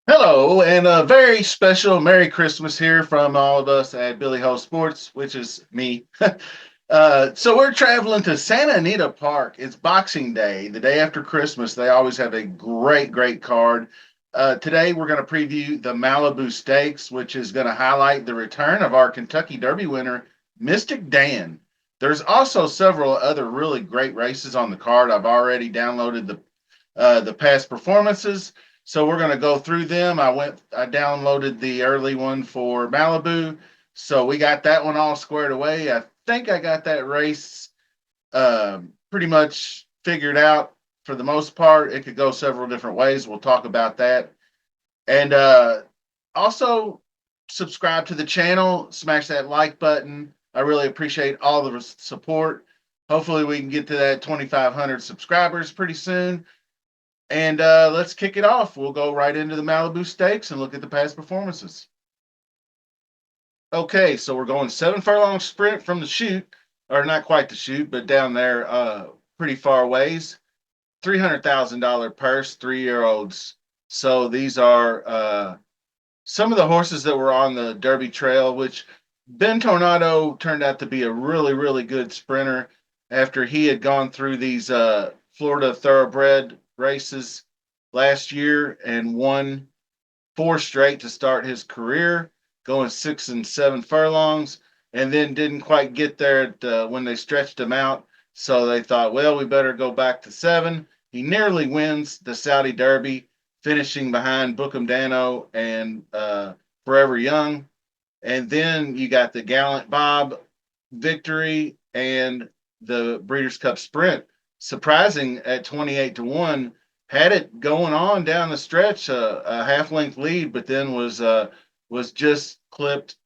Hello, and a very special Merry Christmas here from all of us at Billy Ho Sports, which is me. So we're traveling to Santa Anita Park. It's Boxing Day, the day after Christmas. They always have a great card. Today we're going to preview the Malibu Stakes, which is going to highlight the return of our Kentucky Derby winner, Mystik Dan. There's also several other really great races on the card. I've already downloaded the past performances. So we're going to go through them. I downloaded the early one for Malibu. So we got that one all squared away. I think I got that race pretty much figured out for the most part. It could go several different ways. We'll talk about that. And also subscribe to the channel, smash that like button. I really appreciate all the support. Hopefully, we can get to that 2,500 subscribers pretty soon. And let's kick it off. We'll go right into the Malibu Stakes and look at the past performances. Okay, so we're going 7 furlong sprint from the chute, or not quite the chute, but down there, pretty far ways. $300,000 purse, 3 year olds. So these are some of the horses that were on the Derby Trail, which Ben Tornado turned out to be a really good sprinter after he had gone through these Florida thoroughbred races last year and won 4 straight to start his career, going 6 and 7 furlongs, and then didn't quite get there when they stretched him out. So they thought, well, we better go back to 7. He nearly wins the Saudi Derby, finishing behind Bookham Dano and Forever Young. And then you got the Gallant Bob victory and the Breeders' Cup Sprint. Surprising at 28-1, had it going on down the stretch, a half length lead, but then was just clipped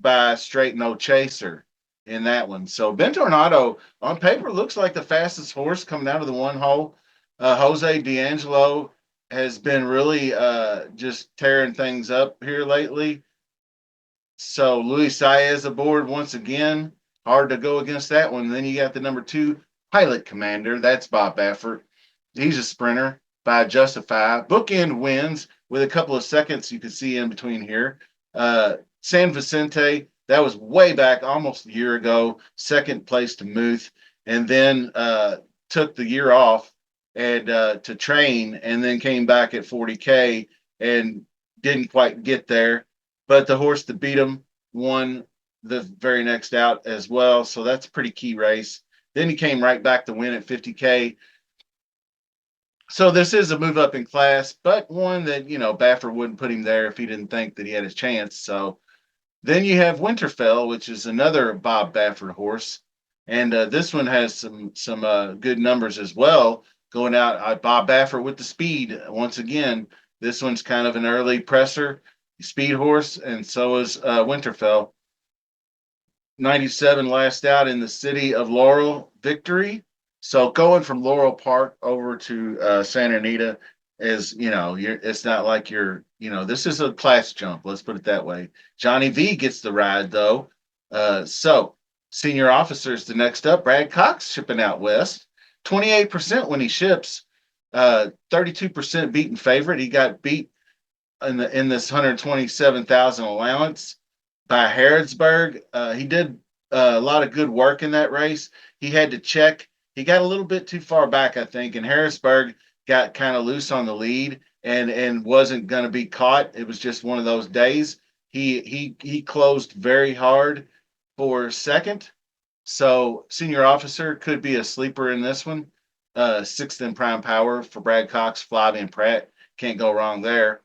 by Straight No Chaser in that one. So Ben Tornado on paper looks like the fastest horse coming out of the one hole. Jose D'Angelo has been really just tearing things up here lately. So Luis Saez aboard once again. Hard to go against that one. Then you got the number 2 Pilot Commander. That's Bob Baffert. He's a sprinter by Justify. Bookend wins with a couple of seconds you can see in between here. San Vicente, that was way back, almost a year ago. Second place to Muth, and then took the year off and to train, and then came back at 40K and didn't quite get there. But the horse that beat him won the very next out as well. So that's a pretty key race. Then he came right back to win at 50K. So this is a move up in class, but one that, Baffert wouldn't put him there if he didn't think that he had a chance. So then you have Winterfell, which is another Bob Baffert horse. And this one has some good numbers as well. Going out, Bob Baffert with the speed once again. This one's kind of an early presser, speed horse, and so is Winterfell. 97 last out in the city of Laurel victory. So going from Laurel Park over to Santa Anita is, it's not like this is a class jump. Let's put it that way. Johnny V gets the ride though. So senior officers, the next up, Brad Cox shipping out west, 28% when he ships, 32% beaten favorite. He got beat in this 127,000 allowance by Harrodsburg. He did a lot of good work in that race. He had to check. He got a little bit too far back, I think, and Harrisburg got kind of loose on the lead and wasn't going to be caught. It was just one of those days. He closed very hard for second. So senior officer could be a sleeper in this one. Sixth in prime power for Brad Cox, Flavie, and Pratt. Can't go wrong there.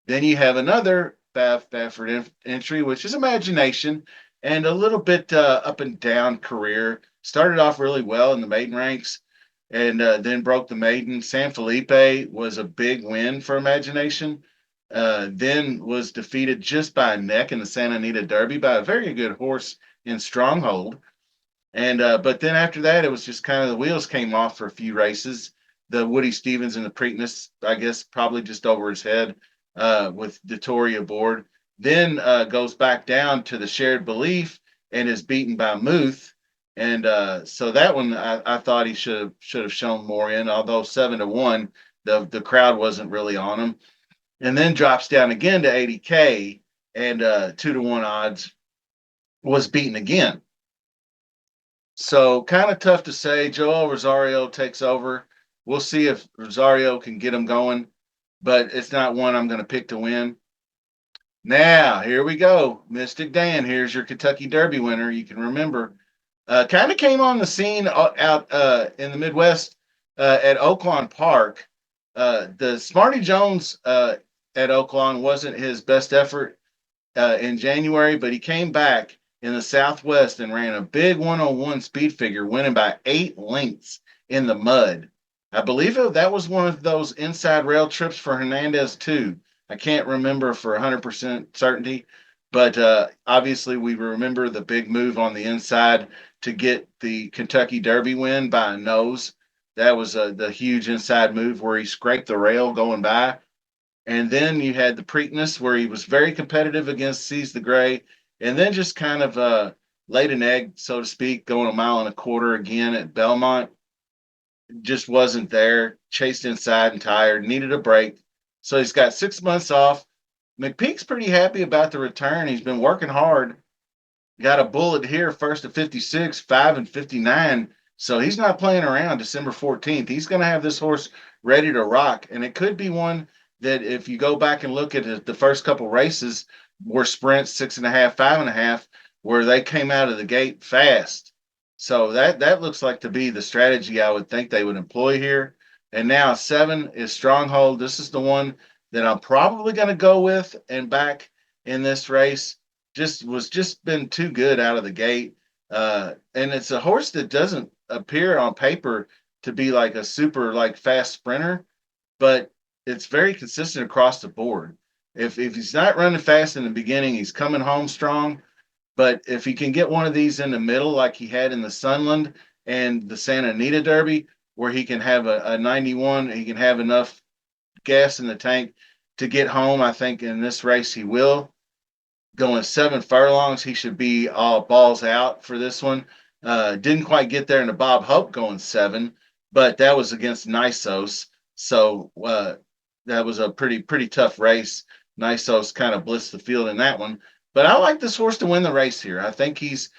Then you have another Baffert entry, which is Imagination, and a little bit up and down career. Started off really well in the maiden ranks, and then broke the maiden. San Felipe was a big win for Imagination. Then was defeated just by a neck in the Santa Anita Derby by a very good horse in Stronghold. And but then after that, it was just kind of the wheels came off for a few races. The Woody Stevens and the Preakness, I guess, probably just over his head with Dettori aboard. then goes back down to the Shared Belief and is beaten by Muth. And so that one, I thought he should have shown more in, although 7-1, the crowd wasn't really on him. And then drops down again to 80K and 2-1 odds, was beaten again. So kind of tough to say. Joel Rosario takes over. We'll see if Rosario can get him going, but it's not one I'm going to pick to win. Now, here we go. Mystik Dan, here's your Kentucky Derby winner. You can remember. Kind of came on the scene out in the Midwest at Oaklawn Park. The Smarty Jones at Oaklawn wasn't his best effort in January, but he came back in the Southwest and ran a big 101 speed figure, winning by 8 lengths in the mud. I believe that was one of those inside rail trips for Hernandez, too. I can't remember for 100% certainty, but obviously we remember the big move on the inside to get the Kentucky Derby win by a nose. That was the huge inside move where he scraped the rail going by. And then you had the Preakness where he was very competitive against Seize the Gray, and then just kind of laid an egg, so to speak, going a mile and a quarter again at Belmont. Just wasn't there, chased inside and tired, needed a break. So he's got 6 months off. McPeak's pretty happy about the return. He's been working hard. Got a bullet here, first at 56, 5 and 59. So he's not playing around December 14th. He's going to have this horse ready to rock. And it could be one that if you go back and look at the first couple races were sprints, 6.5, 5.5, where they came out of the gate fast. So that looks like to be the strategy I would think they would employ here. And now 7 is Stronghold. This is the one that I'm probably going to go with and back in this race. Just been too good out of the gate. And it's a horse that doesn't appear on paper to be like a super like fast sprinter, but it's very consistent across the board. If he's not running fast in the beginning, he's coming home strong. But if he can get one of these in the middle, like he had in the Sunland and the Santa Anita Derby, where he can have a 91, he can have enough gas in the tank to get home. I think in this race he will. Going 7 furlongs, he should be all balls out for this one. Didn't quite get there in the Bob Hope going 7, but that was against Nisos. So that was a pretty tough race. Nisos kind of blitzed the field in that one. But I like this horse to win the race here. I think he's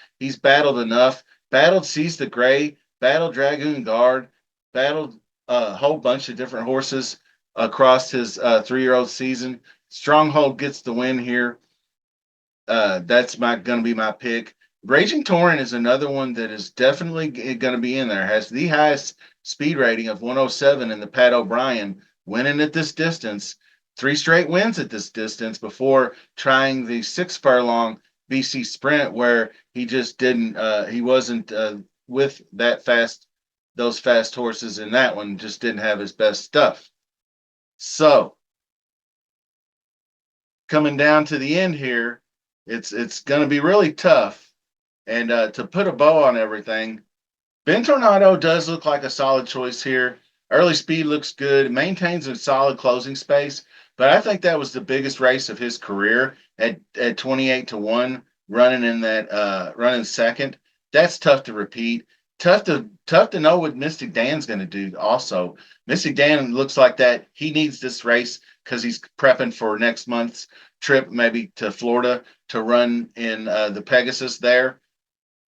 battled enough. Battled Seize the Gray, battled Dragoon Guard, battled a whole bunch of different horses across his 3-year-old season. Stronghold gets the win here. That's going to be my pick. Raging Torrent is another one that is definitely going to be in there. Has the highest speed rating of 107 in the Pat O'Brien, winning at this distance. 3 straight wins at this distance before trying the 6 furlong BC Sprint, where he just didn't. He wasn't with those fast horses in that one. Just didn't have his best stuff. So coming down to the end here, it's going to be really tough. And to put a bow on everything, Ben Tornado does look like a solid choice here. Early speed looks good, maintains a solid closing space, but I think that was the biggest race of his career at 28-1, running second. That's tough to repeat. Tough to know what Mystik Dan's going to do. Also, Mystik Dan looks like that he needs this race because he's prepping for next month's trip, maybe to Florida to run in the Pegasus there,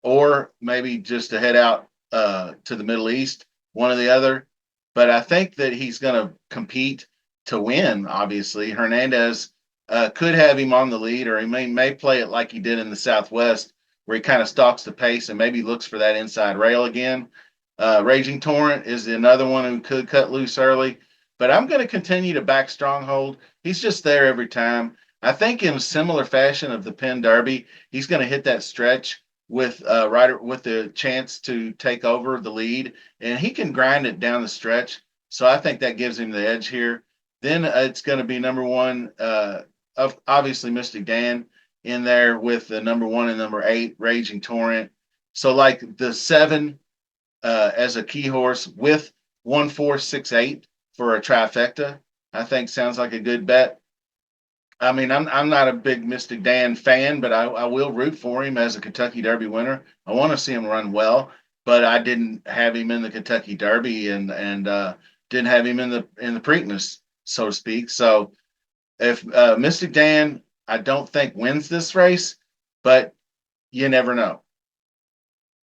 or maybe just to head out to the Middle East, one or the other. But I think that he's going to compete to win, obviously. Hernandez could have him on the lead, or he may play it like he did in the Southwest, where he kind of stalks the pace and maybe looks for that inside rail again. Raging Torrent is another one who could cut loose early, but I'm going to continue to back Stronghold. He's just there every time. I think in a similar fashion of the Penn Derby, he's going to hit that stretch with with the chance to take over the lead, and he can grind it down the stretch. So I think that gives him the edge here. Then it's going to be number 1 of obviously Mystik Dan in there with the number 1 and number 8 Raging Torrent. So like the 7 as a key horse with 1, 4, 6, 8 for a trifecta, I think sounds like a good bet. I mean, I'm not a big Mystic Dan fan, but I will root for him as a Kentucky Derby winner. I want to see him run well, but I didn't have him in the Kentucky Derby and didn't have him in the Preakness, so to speak. So if Mystic Dan, I don't think wins this race, but you never know.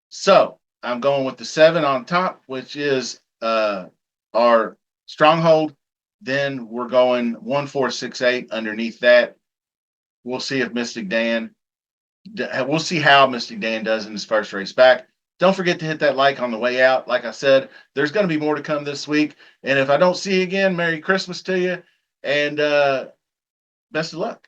So I'm going with the 7 on top, which is our stronghold. Then we're going 1, 4, 6, 8 underneath that. We'll see if Mystic Dan. We'll see how Mystic Dan does in his first race back. Don't forget to hit that like on the way out. Like I said, there's going to be more to come this week. And if I don't see you again, Merry Christmas to you and best of luck.